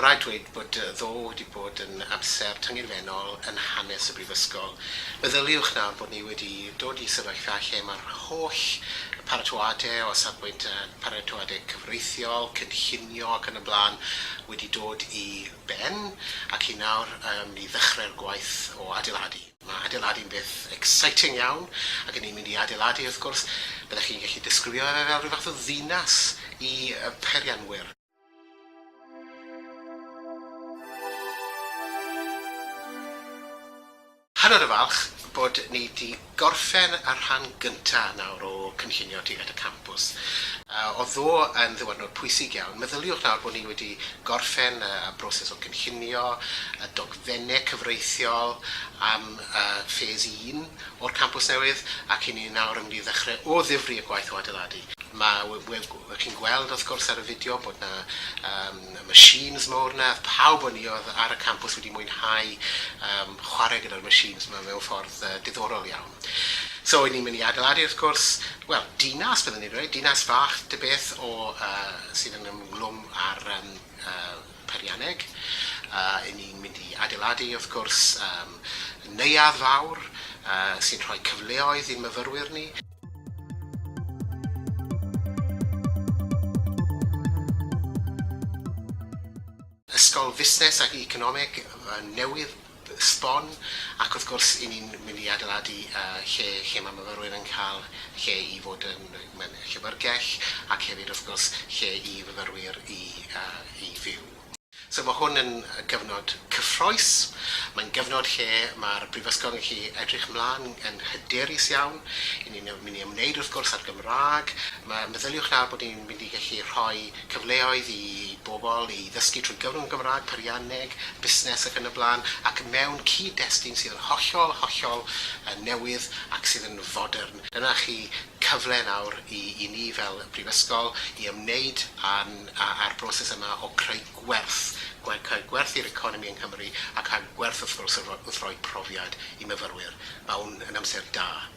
rhaid dweud bod ddo wedi bod yn amser tyngedfennol yn hanes y Brifysgol. Meddyliwch nawr bod ni wedi dod i sefyllfa lle mae'r holl paratoadau o safbwynt paratoadau cyfreithiol, cynllunio ac yn y blaen wedi dod i ben, ac i nawr i ddechrau'r gwaith o adeiladu. Mae adeiladu'n beth exciting iawn, ac yn ni'n mynd i adeiladu wrth gwrs. Byddech chi'n gallu disgrifio fe fel rhyw fath o ddinas i perianwyr. Hanner y falch bod ni wedi gorffen y rhan gyntaf nawr o cynllunio tuag at y campws. O ddo yn ddiwrnod pwysig iawn, meddyliwch nawr bod ni wedi gorffen y broses o cynllunio, y dogfennau cyfreithiol am ffes 1 o'r campws newydd, ac i ni nawr yn mynd i ddechrau o ddifri y gwaith o adeiladu. Chi'n gweld wrth gwrs ar y fideo bod yna machines mawr yna, pawb o'n ni oedd ar y campws wedi mwynhau chwarae gyda'r machines yma mewn ffordd diddorol iawn. So, ni'n mynd i adeiladu wrth gwrs, dinas byddwn ni'n dweud, dinas fach dy beth sydd yn ymglwm ar perianneg. Ni'n mynd i adeiladu wrth gwrs neuadd fawr sy'n rhoi cyfleoedd i'n myfyrwyr ni. Ysgol Fusnes ac Economeg Newydd sbon, ac wrth gwrs i ni'n mynd i adeiladu lle mae myfyrwyr yn cael lle i fod yn llyfrgell, ac hefyd wrth gwrs lle i fyfyrwyr i fyw. So mae hwn yn gyfnod cyffroes. Mae'n gyfnod lle mae'r Brifysgol yn gallu edrych ymlaen yn hyderus iawn. Ni'n mynd i ymwneud wrth gwrs ar Gymraeg. Meddyliwch nawr bod ni'n mynd i gallu rhoi cyfleoedd i bobl i ddysgu trwy gyfrwng Gymraeg, perianneg, busnes ac yn y blaen, ac mewn cyd-destun sydd yn hollol newydd ac sydd yn fodern. Dyna chi cyfle nawr i ni fel Prifysgol i ymwneud â'r broses yma o creu gwerth i'r economi yng Nghymru, ac gwerth wrth gwrs wrth roi profiad i myfyrwyr. Mae hwn yn amser da.